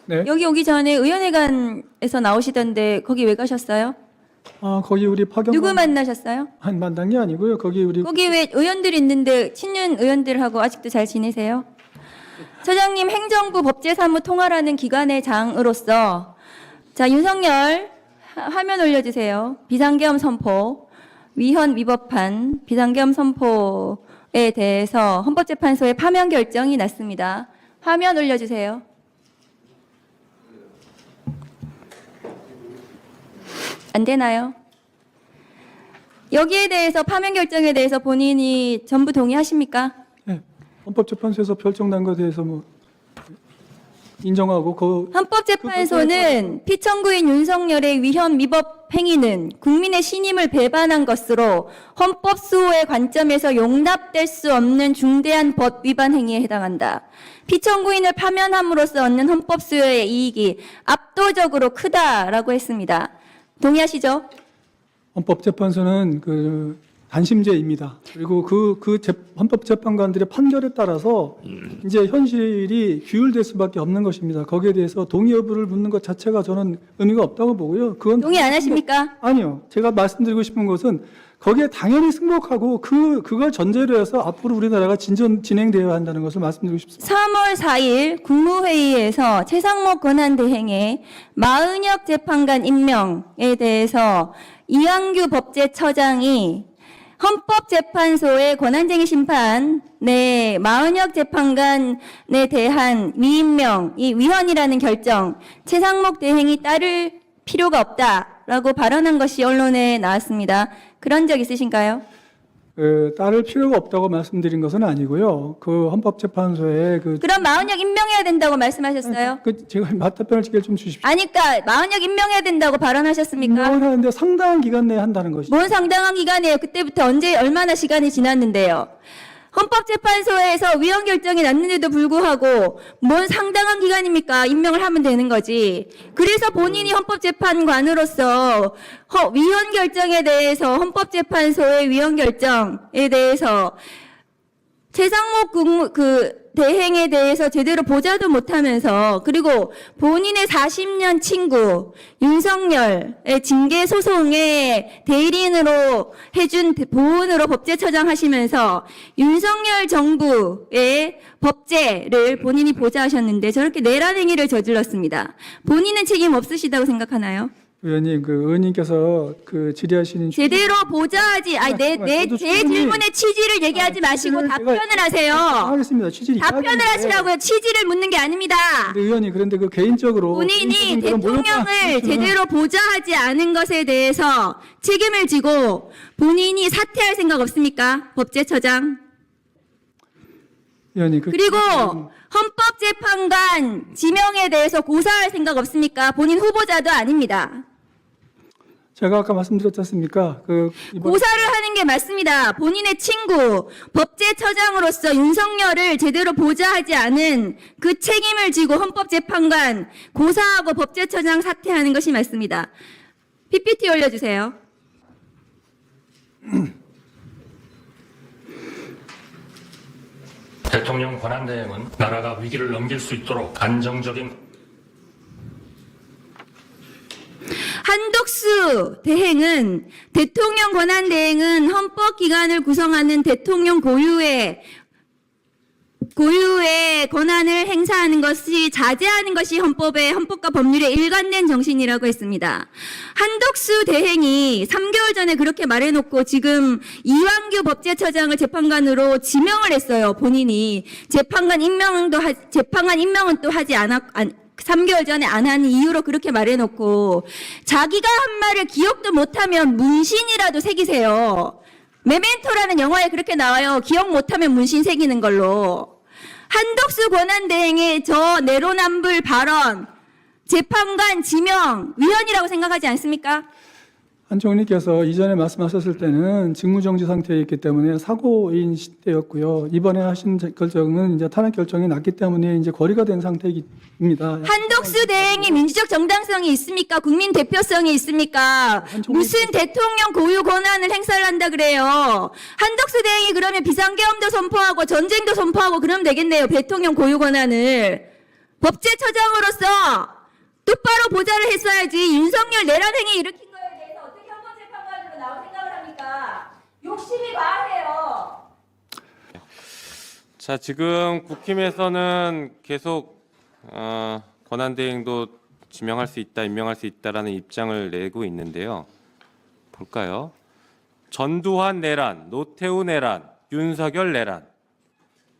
네. 여기 오기 전에 의원회관에서 나오시던데 거기 왜 가셨어요? 아, 거기 우리 파견 누구 만나셨어요? 한 만난 게 아니고요. 거기 우리 거기 왜 의원들이 있는데 친윤 의원들하고 아직도 잘 지내세요? 처장님, 행정부 법제사무 통화라는 기관의 장으로서 자, 윤석열 화면 올려주세요. 비상계엄 선포, 위헌 위법한 비상계엄 선포에 대해서 헌법재판소의 파면 결정이 났습니다. 화면 올려주세요. 안 되나요? 여기에 대해서 파면 결정에 대해서 본인이 전부 동의하십니까? 네, 헌법재판소에서 결정난 것에 대해서 뭐 인정하고 헌법재판소는 피청구인 윤석열의 위헌 위법 행위는 국민의 신임을 배반한 것으로 헌법 수호의 관점에서 용납될 수 없는 중대한 법 위반 행위에 해당한다. 피청구인을 파면함으로써 얻는 헌법 수호의 이익이 압도적으로 크다라고 했습니다. 동의하시죠? 헌법재판소는 그 단심제입니다. 그리고 헌법재판관들의 판결에 따라서 이제 현실이 규율될 수밖에 없는 것입니다. 거기에 대해서 동의 여부를 묻는 것 자체가 저는 의미가 없다고 보고요. 그건 동의 안 하십니까? 아니요. 제가 말씀드리고 싶은 것은 거기에 당연히 승복하고 그걸 전제로 해서 앞으로 우리나라가 진행되어야 한다는 것을 말씀드리고 싶습니다. 3월 4일 국무회의에서 최상목 권한대행의 마은혁 재판관 임명에 대해서 이완규 법제처장이 헌법재판소의 권한쟁의 심판에 마은혁 재판관에 대한 위임명, 이 위헌이라는 결정, 최상목 대행이 따를 필요가 없다라고 발언한 것이 언론에 나왔습니다. 그런 적 있으신가요? 따를 필요가 없다고 말씀드린 것은 아니고요. 그 헌법재판소에 그럼 마은혁 임명해야 된다고 말씀하셨어요? 제가 맞답변을 지금 좀 주십시오. 아니까 마은혁 임명해야 된다고 발언하셨습니까? 임명을 하는데 상당한 기간 내에 한다는 것이죠. 뭔 상당한 기간이에요? 그때부터 언제 얼마나 시간이 지났는데요? 헌법재판소에서 위헌 결정이 났는데도 불구하고 뭔 상당한 기간입니까? 임명을 하면 되는 거지. 그래서 본인이 헌법재판관으로서 위헌 결정에 대해서 헌법재판소의 위헌 결정에 대해서 최상목 대행에 대해서 제대로 보자도 못하면서 그리고 본인의 40년 친구 윤석열의 징계 소송의 대리인으로 해준 보훈으로 법제처장 하시면서 윤석열 정부의 법제를 본인이 보좌하셨는데 저렇게 내란 행위를 저질렀습니다. 본인은 책임 없으시다고 생각하나요? 의원님, 의원님께서 질의하시는 제대로 보좌하지, 제 질문의 취지를 얘기하지 마시고 답변을 하세요. 하겠습니다. 취지를 답변을 하시라고요. 취지를 묻는 게 아닙니다. 근데 의원님, 그런데 개인적으로 본인이 대통령을 제대로 보좌하지 않은 것에 대해서 책임을 지고 본인이 사퇴할 생각 없습니까? 법제처장. 의원님, 그리고 헌법재판관 지명에 대해서 고사할 생각 없습니까? 본인 후보자도 아닙니다. 제가 아까 말씀드렸지 않습니까? 고사를 하는 게 맞습니다. 본인의 친구, 법제처장으로서 윤석열을 제대로 보좌하지 않은 그 책임을 지고 헌법재판관 고사하고 법제처장 사퇴하는 것이 맞습니다. PPT 올려주세요. 대통령 권한대행은 나라가 위기를 넘길 수 있도록 안정적인 한덕수 대행은 대통령 권한대행은 헌법기관을 구성하는 대통령 고유의 권한을 행사하는 것이 자제하는 것이 헌법과 법률의 일관된 정신이라고 했습니다. 한덕수 대행이 3개월 전에 그렇게 말해놓고 지금 이완규 법제처장을 재판관으로 지명을 했어요. 본인이 재판관 임명은 또 하지 않았. 3개월 전에 안 한 이유로 그렇게 말해놓고 자기가 한 말을 기억도 못하면 문신이라도 새기세요. 메멘토라는 영화에 그렇게 나와요. 기억 못하면 문신 새기는 걸로. 한덕수 권한대행의 저 내로남불 발언 재판관 지명 위헌이라고 생각하지 않습니까? 한 총리께서 이전에 말씀하셨을 때는 직무정지 상태에 있기 때문에 사고인 시대였고요. 이번에 하신 결정은 이제 탄핵 결정이 났기 때문에 이제 거리가 된 상태입니다. 한덕수 대행이 민주적 정당성이 있습니까? 국민 대표성이 있습니까? 무슨 대통령 고유 권한을 행사를 한다 그래요? 한덕수 대행이 그러면 비상계엄도 선포하고 전쟁도 선포하고 그러면 되겠네요. 대통령 고유 권한을. 법제처장으로서 똑바로 보좌를 했어야지 윤석열 내란 행위 일으킨 거에 대해서 어떻게 헌법재판관으로 나올 생각을 합니까? 욕심이 과해요. 자, 지금 국힘에서는 계속 권한대행도 지명할 수 있다, 임명할 수 있다라는 입장을 내고 있는데요. 볼까요? 전두환 내란, 노태우 내란, 윤석열 내란,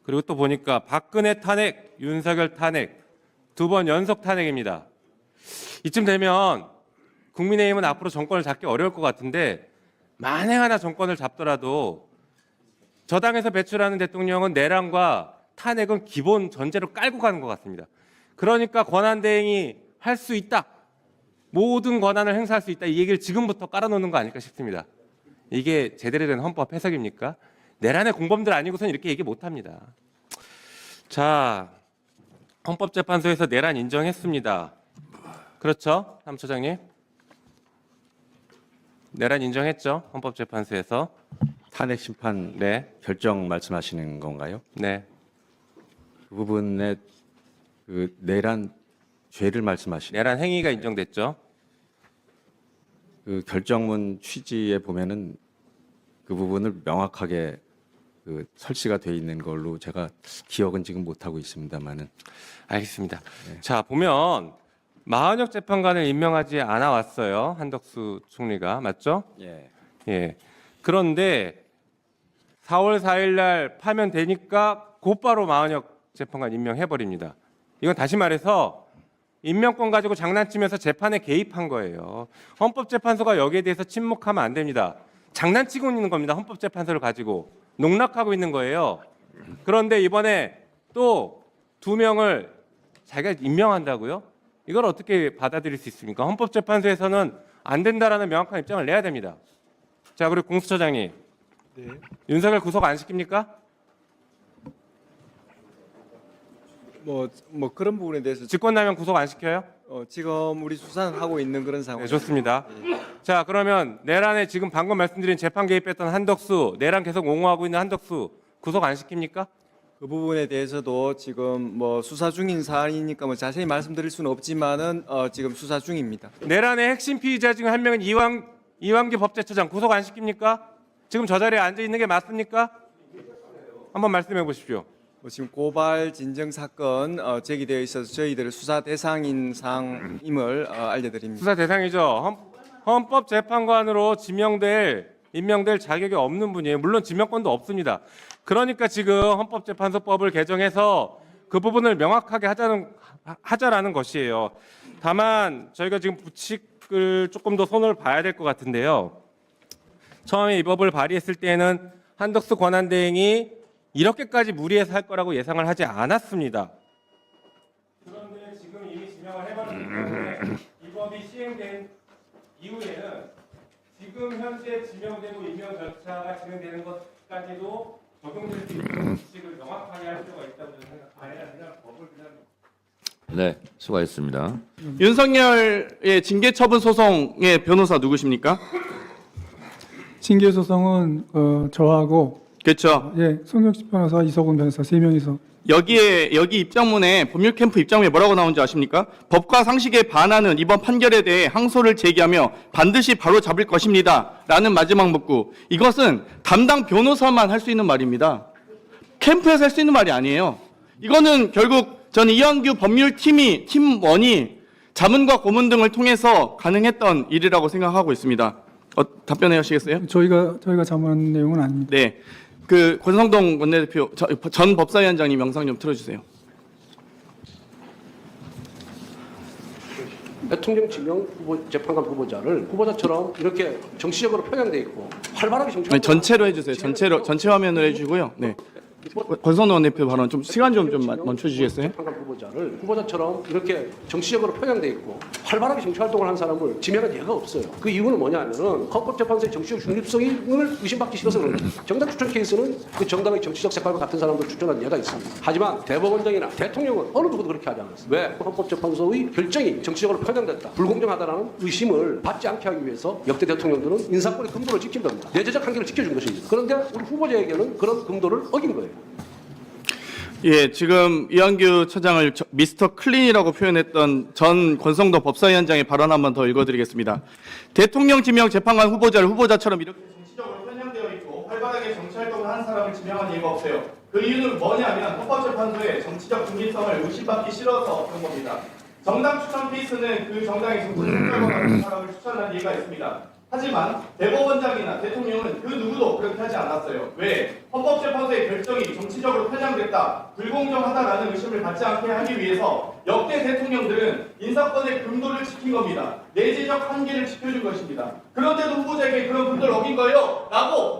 그리고 또 보니까 박근혜 탄핵, 윤석열 탄핵, 2번 연속 탄핵입니다. 이쯤 되면 국민의힘은 앞으로 정권을 잡기 어려울 것 같은데, 만에 하나 정권을 잡더라도 저당에서 배출하는 대통령은 내란과 탄핵은 기본 전제로 깔고 가는 것 같습니다. 그러니까 권한대행이 할 수 있다, 모든 권한을 행사할 수 있다, 이 얘기를 지금부터 깔아놓는 거 아닐까 싶습니다. 이게 제대로 된 헌법 해석입니까? 내란의 공범들 아니고선 이렇게 얘기 못합니다. 자, 헌법재판소에서 내란 인정했습니다. 그렇죠, 사무처장님? 내란 인정했죠, 헌법재판소에서. 탄핵 심판 네, 결정 말씀하시는 건가요? 네. 그 부분에 그 내란 죄를 말씀하시는 내란 행위가 인정됐죠. 그 결정문 취지에 보면은 그 부분을 명확하게 그 설치가 돼 있는 걸로 제가 기억은 지금 못 하고 있습니다만은. 알겠습니다. 자, 보면 마은혁 재판관을 임명하지 않아 왔어요, 한덕수 총리가. 맞죠? 예. 예. 그런데 4월 4일 날 파면되니까 곧바로 마은혁 재판관 임명해 버립니다. 이건 다시 말해서 임명권 가지고 장난치면서 재판에 개입한 거예요. 헌법재판소가 여기에 대해서 침묵하면 안 됩니다. 장난치고 있는 겁니다. 헌법재판소를 가지고 농락하고 있는 거예요. 그런데 이번에 또 2명을 자기가 임명한다고요? 이걸 어떻게 받아들일 수 있습니까? 헌법재판소에서는 안 된다라는 명확한 입장을 내야 됩니다. 자, 그리고 공수처장님, 네. 윤석열 구속 안 시킵니까? 뭐 그런 부분에 대해서 직권남용 구속 안 시켜요? 지금 우리 수사는 하고 있는 그런 상황. 네, 좋습니다. 자, 그러면 내란에 지금 방금 말씀드린 재판 개입했던 한덕수, 내란 계속 옹호하고 있는 한덕수 구속 안 시킵니까? 그 부분에 대해서도 지금 뭐 수사 중인 사안이니까 뭐 자세히 말씀드릴 수는 없지만은 지금 수사 중입니다. 내란의 핵심 피의자 중 한 명은 이완규 법제처장 구속 안 시킵니까? 지금 저 자리에 앉아 있는 게 맞습니까? 한번 말씀해 보십시오. 지금 고발 진정 사건 제기되어 있어서 저희들 수사 대상인 상임을 알려드립니다. 수사 대상이죠. 헌법재판관으로 임명될 자격이 없는 분이에요. 물론 지명권도 없습니다. 그러니까 지금 헌법재판소법을 개정해서 그 부분을 명확하게 하자라는 것이에요. 다만 저희가 지금 부칙을 조금 더 손을 봐야 될 것 같은데요. 처음에 이 법을 발의했을 때에는 한덕수 권한대행이 이렇게까지 무리해서 할 거라고 예상을 하지 않았습니다. 그런데 지금 이미 지명을 해버렸기 때문에 이 법이 시행된 이후에는 지금 현재 지명되고 임명 절차가 진행되는 것까지도 적용될 수 있는 규칙을 명확하게 할 필요가 있다고 저는 생각합니다. 그냥 법을 그냥 네, 수고하셨습니다. 윤석열의 징계 처분 소송의 변호사 누구십니까? 징계 소송은 저하고 그렇죠. 송영식 변호사, 이석훈 변호사 3명이서 여기 입장문에 법률 캠프 입장문에 뭐라고 나오는지 아십니까? 법과 상식에 반하는 이번 판결에 대해 항소를 제기하며 반드시 바로 잡을 것입니다. 라는 마지막 문구. 이것은 담당 변호사만 할 수 있는 말입니다. 캠프에서 할 수 있는 말이 아니에요. 이거는 결국 저는 이완규 팀원이 자문과 고문 등을 통해서 가능했던 일이라고 생각하고 있습니다. 답변해 주시겠어요? 저희가 자문한 내용은 아닙니다. 네. 그 권성동 원내대표 전 법사위원장님 영상 좀 틀어주세요. 대통령 지명 재판관 후보자처럼 이렇게 정치적으로 편향돼 있고 활발하게 정치. 아니, 전체로 해주세요. 전체 화면으로 해주고요. 네. 권성동 원내대표 발언 좀 시간 좀 멈춰주시겠어요? 재판관 후보자처럼 이렇게 정치적으로 편향돼 있고 활발하게 정치 활동을 한 사람을 지명한 예가 없어요. 그 이유는 뭐냐면은 헌법재판소의 정치적 중립성을 의심받기 싫어서 그런 거예요. 정당 추천 케이스는 그 정당의 정치적 색깔과 같은 사람도 추천한 예가 있습니다. 하지만 대법원장이나 대통령은 어느 누구도 그렇게 하지 않았어요. 왜? 헌법재판소의 결정이 정치적으로 편향됐다, 불공정하다라는 의심을 받지 않게 하기 위해서 역대 대통령들은 인사권의 금도를 지킨 겁니다. 내재적 한계를 지켜준 것입니다. 그런데 우리 후보자에게는 그런 금도를 어긴 거예요. 예, 지금 이완규 처장을 미스터 클린이라고 표현했던 전 권성도 법사위원장의 발언 한 번 더 읽어드리겠습니다. 대통령 지명 재판관 후보자를 후보자처럼 이렇게 정치적으로 편향되어 있고 활발하게 정치활동을 하는 사람을 지명한 이유가 없어요. 그 이유는 뭐냐면 헌법재판소의 정치적 중립성을 의심받기 싫어서 그런 겁니다. 정당 추천 케이스는 그 정당의 정치 성격과 같은 사람을 추천한 이유가 있습니다. 하지만 대법원장이나 대통령은 그 누구도 그렇게 하지 않았어요. 왜? 헌법재판소의 결정이 정치적으로 편향됐다, 불공정하다라는 의심을 받지 않게 하기 위해서 역대 대통령들은 인사권의 금도를 지킨 겁니다. 내재적 한계를 지켜준 것입니다. 그런데도 후보자에게 그런 금도를 어긴 거예요 라고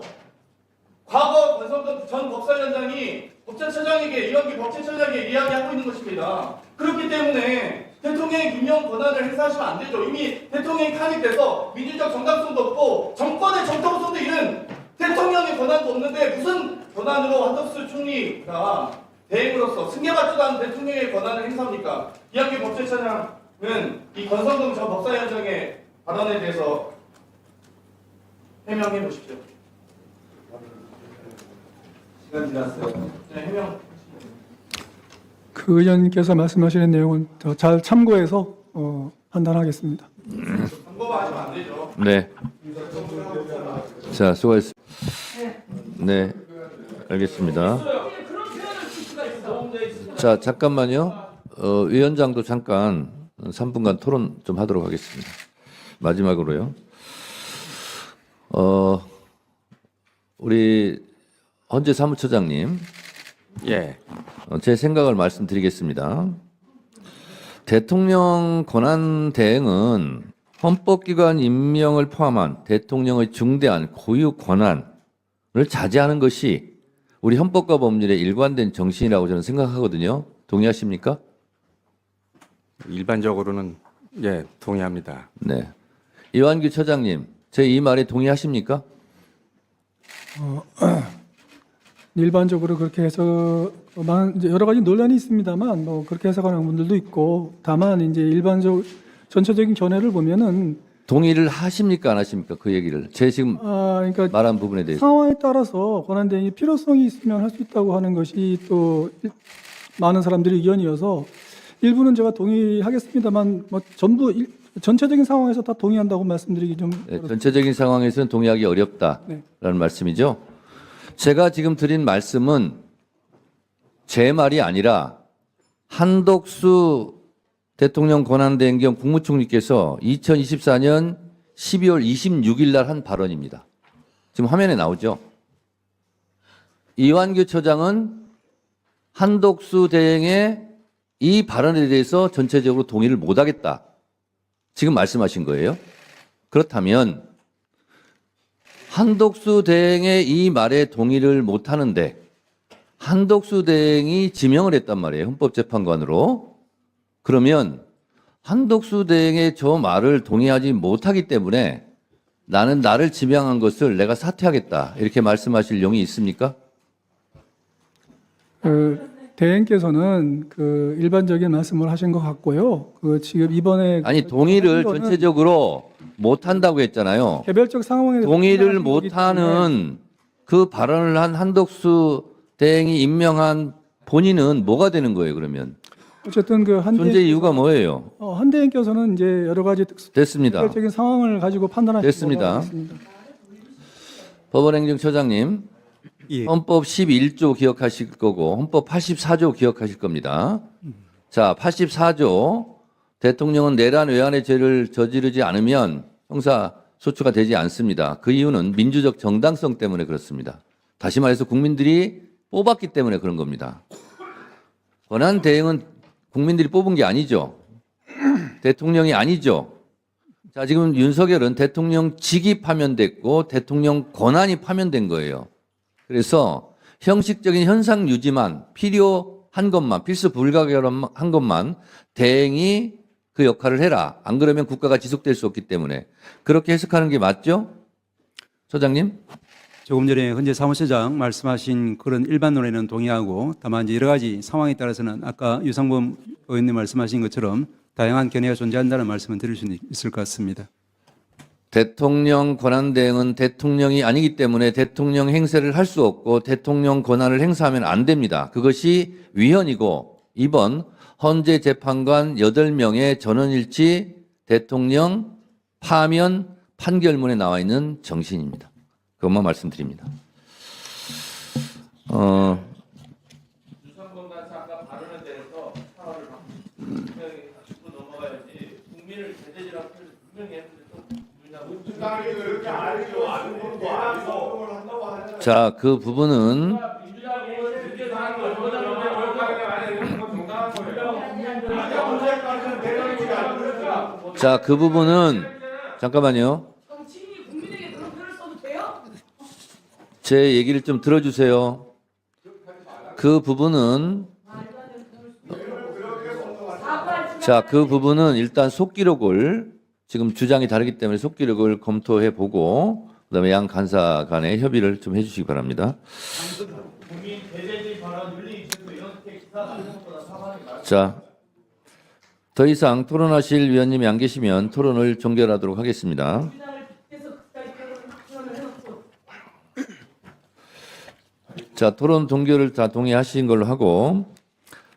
과거 권성동 전 법사위원장이 법제처장에게, 이완규 법제처장에게 이야기하고 있는 것입니다. 그렇기 때문에 대통령의 임명 권한을 행사하시면 안 되죠. 이미 대통령이 탄핵돼서 민주적 정당성도 없고 정권의 정통성도 잃은 대통령의 권한도 없는데 무슨 권한으로 한덕수 총리가 대행으로서 승계받지도 않은 대통령의 권한을 행사합니까? 이완규 법제처장은 이 권성동 전 법사위원장의 발언에 대해서 해명해 보십시오. 시간 지났어요. 네, 해명. 그 의원님께서 말씀하시는 내용은 더 잘 참고해서 판단하겠습니다. 광고만 하시면 안 되죠. 네. 자, 수고하셨습니다. 네, 알겠습니다. 자, 잠깐만요. 위원장도 잠깐 3분간 토론 좀 하도록 하겠습니다. 마지막으로요. 우리 헌재 사무처장님. 예. 제 생각을 말씀드리겠습니다. 대통령 권한 대행은 헌법기관 임명을 포함한 대통령의 중대한 고유 권한을 자제하는 것이 우리 헌법과 법률의 일관된 정신이라고 저는 생각하거든요. 동의하십니까? 일반적으로는 예, 동의합니다. 네. 이완규 처장님, 제 이 말에 동의하십니까? 일반적으로 그렇게 해서 이제 여러 가지 논란이 있습니다만 뭐 그렇게 해석하는 분들도 있고, 다만 이제 일반적 전체적인 견해를 보면은 동의를 하십니까 안 하십니까? 그 얘기를 제 지금 그러니까 말한 부분에 대해서. 상황에 따라서 권한대행이 필요성이 있으면 할 수 있다고 하는 것이 또 많은 사람들의 의견이어서 일부는 제가 동의하겠습니다만 뭐 전부 전체적인 상황에서 다 동의한다고 말씀드리기 좀 네, 전체적인 상황에서는 동의하기 어렵다라는 네. 말씀이죠. 제가 지금 드린 말씀은 제 말이 아니라 한덕수 대통령 권한대행 겸 국무총리께서 2024년 12월 26일 날 한 발언입니다. 지금 화면에 나오죠. 이완규 처장은 한덕수 대행의 이 발언에 대해서 전체적으로 동의를 못하겠다. 지금 말씀하신 거예요. 그렇다면 한덕수 대행의 이 말에 동의를 못하는데 한덕수 대행이 지명을 했단 말이에요. 헌법재판관으로. 그러면 한덕수 대행의 저 말을 동의하지 못하기 때문에 나는 나를 지명한 것을 내가 사퇴하겠다. 이렇게 말씀하실 용이 있습니까? 대행께서는 그 일반적인 말씀을 하신 것 같고요. 그 지금 이번에 아니 동의를 전체적으로 못한다고 했잖아요. 개별적 상황에 동의를 못하는 그 발언을 한 한덕수 대행이 임명한 본인은 뭐가 되는 거예요? 그러면 어쨌든 그 존재 이유가 뭐예요? 한대행께서는 이제 여러 가지 됐습니다. 개별적인 상황을 가지고 판단하시는 됐습니다. 법원행정처장님, 헌법 11조 기억하실 거고 헌법 84조 기억하실 겁니다. 자, 84조 대통령은 내란 외환의 죄를 저지르지 않으면 형사 소추가 되지 않습니다. 그 이유는 민주적 정당성 때문에 그렇습니다. 다시 말해서 국민들이 뽑았기 때문에 그런 겁니다. 권한 대행은 국민들이 뽑은 게 아니죠. 대통령이 아니죠. 자, 지금 윤석열은 대통령직이 파면됐고 대통령 권한이 파면된 거예요. 그래서 형식적인 현상 유지만 필요한 것만, 필수 불가결한 것만 대행이 그 역할을 해라. 안 그러면 국가가 지속될 수 없기 때문에 그렇게 해석하는 게 맞죠? 처장님? 조금 전에 헌재 사무처장 말씀하신 그런 일반론에는 동의하고, 다만 이제 여러 가지 상황에 따라서는 아까 유상범 의원님 말씀하신 것처럼 다양한 견해가 존재한다는 말씀을 드릴 수 있을 것 같습니다. 대통령 권한 대행은 대통령이 아니기 때문에 대통령 행세를 할 수 없고 대통령 권한을 행사하면 안 됩니다. 그것이 위헌이고 이번 헌재 재판관 8명의 전원일치 대통령 파면 판결문에 나와 있는 정신입니다. 그것만 말씀드립니다. 자, 그 부분은 잠깐만요. 제 얘기를 좀 들어주세요. 그 부분은 일단 속기록을 지금 주장이 다르기 때문에 속기록을 검토해 보고 그다음에 양 간사 간에 협의를 좀 해주시기 바랍니다. 자, 더 이상 토론하실 위원님이 안 계시면 토론을 종결하도록 하겠습니다. 자, 토론 종결을 다 동의하신 걸로 하고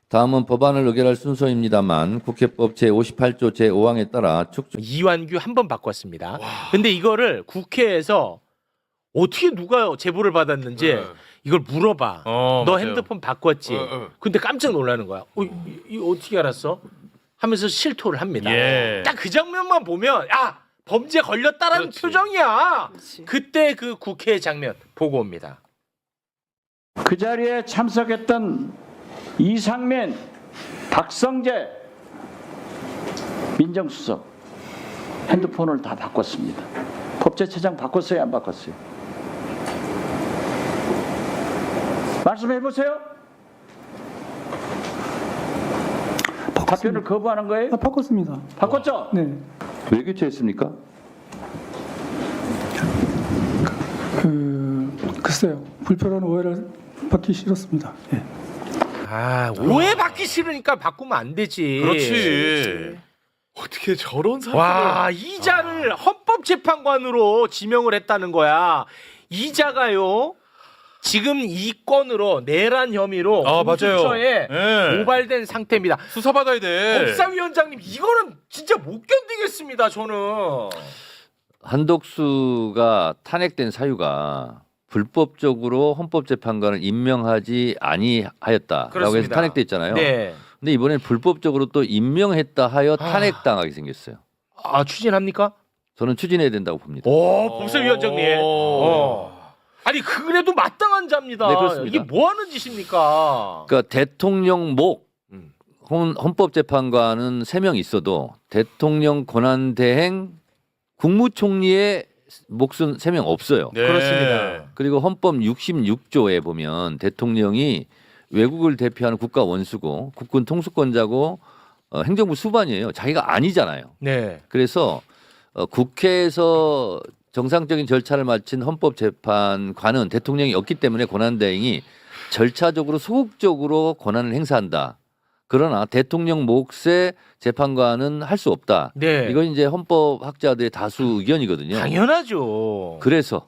다음은 법안을 의결할 순서입니다만 국회법 제58조 제5항에 따라 이완규 한 번 바꿨습니다. 근데 이거를 국회에서 어떻게 누가 제보를 받았는지 이걸 물어봐. 너 맞아요. 핸드폰 바꿨지? 근데 깜짝 놀라는 거야. 이거 어떻게 알았어? 하면서 실토를 합니다. 딱 그 장면만 보면 범죄 걸렸다라는 표정이야. 그때 그 국회 장면 보고 옵니다. 그 자리에 참석했던 이상민, 박성재 민정수석 핸드폰을 다 바꿨습니다. 법제처장 바꿨어요, 안 바꿨어요? 말씀해 보세요. 답변을 거부하는 거예요? 바꿨습니다. 바꿨죠? 네. 왜 교체했습니까? 글쎄요. 불편한 오해를 받기 싫었습니다. 예. 오해 받기 싫으니까 바꾸면 안 되지. 그렇지. 어떻게 저런 사람을 와, 이자를 헌법재판관으로 지명을 했다는 거야. 이자가요. 지금 이 건으로 내란 혐의로 공수처에 고발된 상태입니다. 수사받아야 돼. 법사위원장님 이거는 진짜 못 견디겠습니다. 저는. 한독수가 탄핵된 사유가 불법적으로 헌법재판관을 임명하지 아니하였다라고 해서 그렇습니다. 탄핵됐잖아요. 네. 근데 이번엔 불법적으로 또 임명했다 하여 탄핵당하게 생겼어요. 추진합니까? 저는 추진해야 된다고 봅니다. 법사위원장님. 아니 그래도 마땅한 자입니다. 네, 그렇습니다. 이게 뭐 하는 짓입니까? 그러니까 대통령 목 헌법재판관은 3명 있어도 대통령 권한대행 국무총리의 몫은 3명 없어요. 네. 그렇습니다. 그리고 헌법 66조에 보면 대통령이 외국을 대표하는 국가 원수고 국군 통수권자고 행정부 수반이에요. 자기가 아니잖아요. 네. 그래서 국회에서 정상적인 절차를 마친 헌법재판관은 대통령이 없기 때문에 권한대행이 절차적으로 소극적으로 권한을 행사한다. 그러나 대통령 몫의 재판관은 할 수 없다. 네. 이건 이제 헌법학자들의 다수 의견이거든요. 당연하죠. 그래서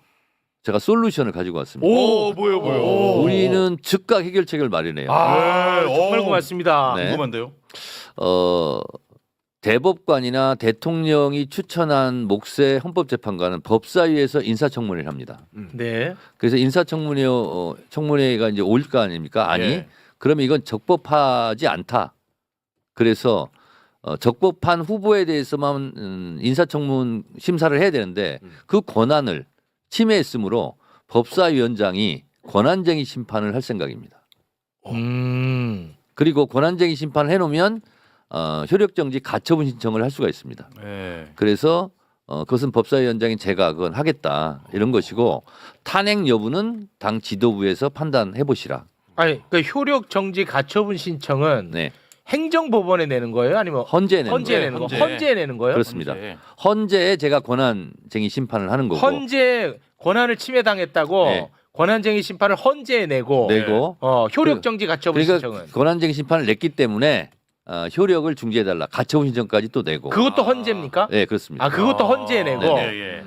제가 솔루션을 가지고 왔습니다. 뭐요? 우리는 즉각 해결책을 마련해요. 정말 고맙습니다. 네. 궁금한데요. 대법관이나 대통령이 추천한 몫의 헌법재판관은 법사위에서 인사청문회를 합니다. 네. 그래서 청문회가 이제 올 거 아닙니까? 아니. 예. 그러면 이건 적법하지 않다. 그래서 적법한 후보에 대해서만 인사청문 심사를 해야 되는데 그 권한을 침해했으므로 법사위원장이 권한쟁의 심판을 할 생각입니다. 그리고 권한쟁의 심판을 해놓으면 효력정지 가처분 신청을 할 수가 있습니다. 네. 그래서 그것은 법사위원장인 제가 그건 하겠다 이런 것이고 탄핵 여부는 당 지도부에서 판단해 보시라. 아니, 그러니까 효력 정지 가처분 신청은 네. 행정법원에 내는 거예요? 아니면 헌재에 내는 헌재에 거예요. 내는 거? 헌재. 헌재에 내는 거예요? 그렇습니다. 헌재. 헌재에 제가 권한쟁의 심판을 하는 거고 헌재 권한을 침해당했다고 네. 권한쟁의 심판을 헌재에 내고 내고 효력 정지 가처분 그러니까 신청은 권한쟁의 심판을 냈기 때문에 효력을 중지해달라. 가처분 신청까지 또 내고. 그것도 헌재입니까? 네, 그렇습니다. 아, 그것도 헌재에 내고.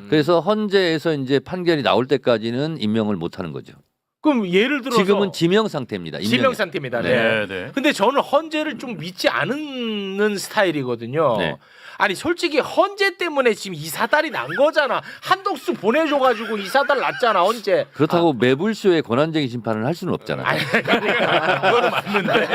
그래서 헌재에서 이제 판결이 나올 때까지는 임명을 못 하는 거죠. 그럼 예를 들어서 지금은 지명 상태입니다. 임명이. 지명 상태입니다. 네. 근데 저는 헌재를 좀 믿지 않는 스타일이거든요. 네. 아니 솔직히 헌재 때문에 지금 이 사달이 난 거잖아. 한독수 보내줘가지고 이 사달 났잖아 헌재. 그렇다고 매불쇼의 권한쟁의 심판을 할 수는 없잖아요. 아니 그거는 맞는데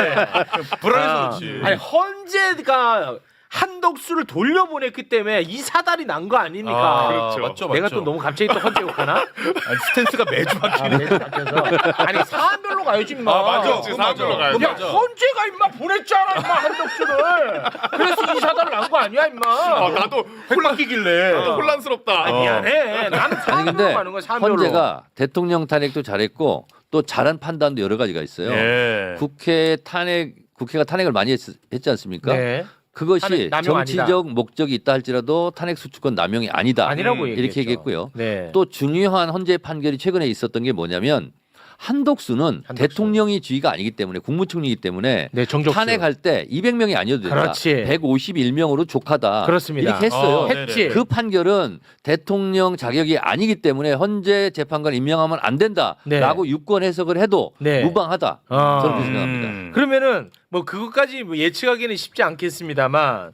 불안해서 그렇지. 아니 헌재가 한독수를 돌려보냈기 때문에 이 사달이 난 거 아닙니까? 그렇죠. 맞죠, 내가 맞죠. 또 너무 갑자기 또 헌재 욕하나? 아니, 스탠스가 매주 바뀌네. 매주 바뀌어서 아니 사안별로 가야지 임마. 맞아. 사안별로 가야지. 야 헌재가 임마 보냈잖아 임마 한독수를. 그래서 이 사달을 난 거 아니야 임마. 나도 헷갈리길래. 혼란스럽다. 미안해. 나는 아니 사안별로 근데 가는 거야 사안별로. 헌재가 대통령 탄핵도 잘했고 또 잘한 판단도 여러 가지가 있어요. 예. 국회가 탄핵을 많이 했지 않습니까? 네. 그것이 탄핵 남용 정치적 목적이 있다 할지라도 탄핵 수출권 남용이 아니다. 아니라고 이렇게 얘기했죠. 얘기했고요. 네. 또 중요한 헌재 판결이 최근에 있었던 게 뭐냐면 한독수는 대통령이 주의가 아니기 때문에 국무총리이기 때문에 네, 정적수. 탄핵할 때 200명이 아니어도 된다. 그렇지. 151명으로 족하다. 그렇습니다. 이렇게 했어요. 했지. 그 판결은 대통령 자격이 아니기 때문에 헌재 재판관 임명하면 안 된다라고 유권 해석을 해도 네. 무방하다. 저는 그렇게 생각합니다. 그러면은 뭐 그것까지 뭐 예측하기는 쉽지 않겠습니다만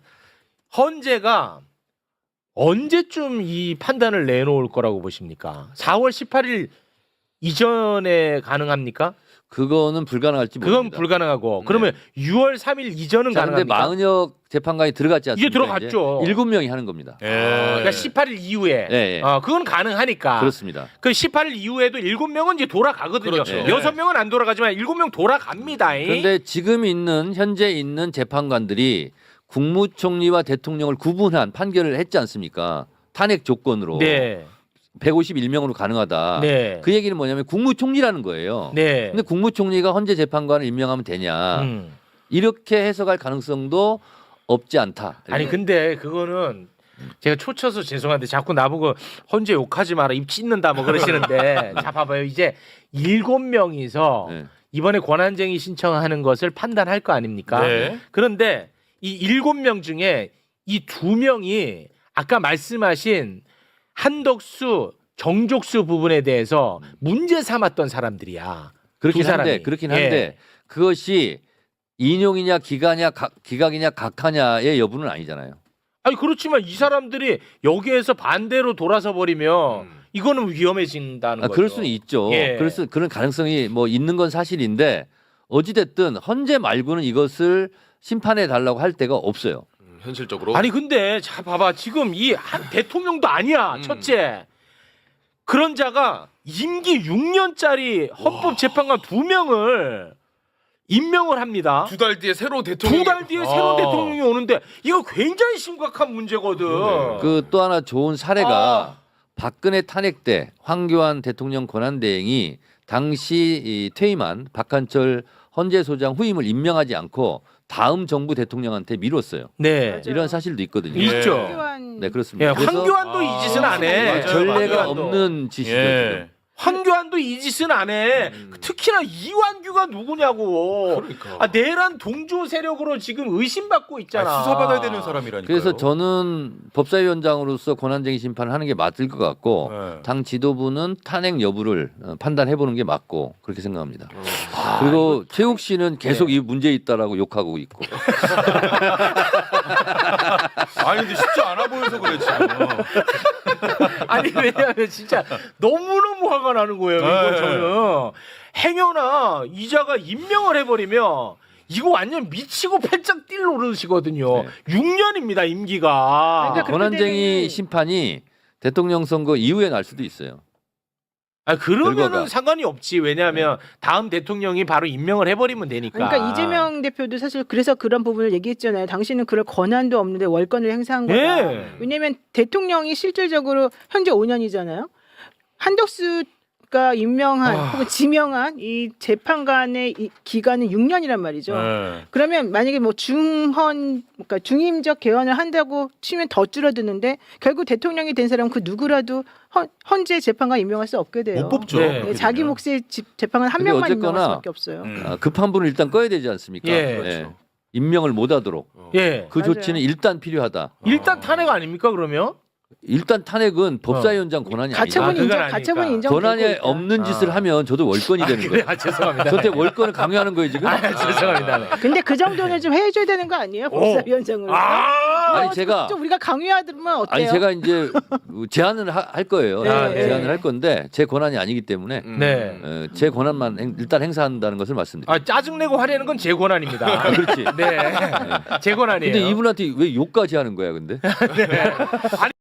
헌재가 언제쯤 이 판단을 내놓을 거라고 보십니까? 4월 18일 이전에 가능합니까? 그거는 불가능할지 그건 모릅니다. 불가능하고 그러면 6월 3일 이전은 자, 근데 가능합니까? 마은혁 재판관이 들어갔지 않습니까? 이제 들어갔죠. 7명이 하는 겁니다. 그러니까 18일 이후에 예. 그건 가능하니까. 그렇습니다. 그 18일 이후에도 7명은 이제 돌아가거든요. 그렇죠. 6명은 안 돌아가지만 7명 돌아갑니다. 그런데 지금 현재 있는 재판관들이 국무총리와 대통령을 구분한 판결을 했지 않습니까? 탄핵 조건으로. 네. 151명으로 가능하다. 네. 그 얘기는 뭐냐면 국무총리라는 거예요. 네. 근데 국무총리가 헌재 재판관을 임명하면 되냐. 이렇게 해석할 가능성도 없지 않다. 아니 근데 그거는 제가 초쳐서 죄송한데 자꾸 나보고 헌재 욕하지 마라 입 찢는다 뭐 그러시는데 자 봐봐요 이제 7명이서 네. 이번에 권한쟁의 신청하는 것을 판단할 거 아닙니까? 네. 그런데 이 7명 중에 이 2명이 아까 말씀하신 한덕수, 정족수 부분에 대해서 문제 삼았던 사람들이야. 그렇긴 두 사람이. 한데 그렇긴 한데 그것이 인용이냐 기각이냐 각하냐의 여부는 아니잖아요. 아니 그렇지만 이 사람들이 여기에서 반대로 돌아서 버리면 이거는 위험해진다는 거죠. 그럴 수는 있죠. 예. 그래서 그런 가능성이 뭐 있는 건 사실인데 어찌됐든 헌재 말고는 이것을 심판해 달라고 할 데가 없어요. 현실적으로. 아니 근데 자 봐봐 지금 이 대통령도 아니야 첫째 그런 자가 임기 6년짜리 헌법재판관 2명을 임명을 합니다. 2달 뒤에 새로 대통령. 2달 뒤에 새로운 대통령이 오는데 이거 굉장히 심각한 문제거든. 그 또 하나 좋은 사례가 박근혜 탄핵 때 황교안 대통령 권한대행이 당시 이 퇴임한 박한철 헌재소장 후임을 임명하지 않고 다음 정부 대통령한테 미뤘어요. 네. 이런 사실도 있거든요. 있죠. 네, 그렇습니다. 예, 그래서 황교안도 이 짓은 안 해. 맞아요. 전례가 황교안도. 없는 짓이죠. 예. 지금. 황교안도 이 짓은 안 해. 특히나 이완규가 누구냐고. 그러니까. 내란 동조 세력으로 지금 의심받고 있잖아. 수사받아야 되는 사람이라니까요. 그래서 저는 법사위원장으로서 권한쟁의 심판을 하는 게 맞을 것 같고 네. 당 지도부는 탄핵 여부를 판단해 보는 게 맞고 그렇게 생각합니다. 그리고 최욱 씨는 계속 이 문제 있다라고 욕하고 있고. 아니 근데 쉽지 않아 보여서 그래 지금. 아니 왜냐하면 진짜 너무너무 화가 나는 거예요. 이거 네. 저는 행여나 이자가 임명을 해버리면 이거 완전 미치고 팔짝 뛸 노릇이거든요. 6년입니다 임기가. 그러니까 권한쟁의 심판이 대통령 선거 이후에 날 수도 있어요. 그러면은 결과가. 상관이 없지. 왜냐하면 다음 대통령이 바로 임명을 해버리면 되니까. 그러니까 이재명 대표도 사실 그래서 그런 부분을 얘기했잖아요. 당신은 그럴 권한도 없는데 월권을 행사한 거다. 예. 왜냐하면 대통령이 실질적으로 현재 5년이잖아요. 한덕수가 임명한 혹은 지명한 이 재판관의 이 기간은 6년이란 말이죠. 네. 그러면 만약에 뭐 그러니까 중임적 개헌을 한다고 치면 더 줄어드는데 결국 대통령이 된 사람은 그 누구라도 헌재 재판관 임명할 수 없게 돼요. 못 뽑죠. 네. 네, 자기 몫의 재판관 한 근데 명만 어쨌거나 임명할 수밖에 없어요. 급한 분을 일단 꺼야 되지 않습니까? 예. 그렇죠. 임명을 못하도록 예. 그 맞아요. 조치는 일단 필요하다. 일단 탄핵 아닙니까 그러면? 일단 탄핵은 법사위원장 권한이 아니다. 가처분 그건 인정, 아니니까. 가처분 인정되고 권한이 있다. 없는 짓을 하면 저도 월권이 되는 그래, 거예요. 아, 죄송합니다. 저때 월권을 강요하는 거예요 지금? 죄송합니다. 네. 근데 그 정도는 좀 해줘야 되는 거 아니에요, 법사위원장으로? 아니 제가 좀 우리가 강요하면 어때요? 아니 제가 이제 제안을 할 거예요. 네. 제안을 할 건데 제 권한이 아니기 때문에 네. 제 권한만 일단 행사한다는 것을 말씀드립니다. 아, 짜증내고 하려는 건 제 권한입니다. 그렇지. 네. 제 권한이에요. 근데 이분한테 왜 욕까지 하는 거야 근데? 아니,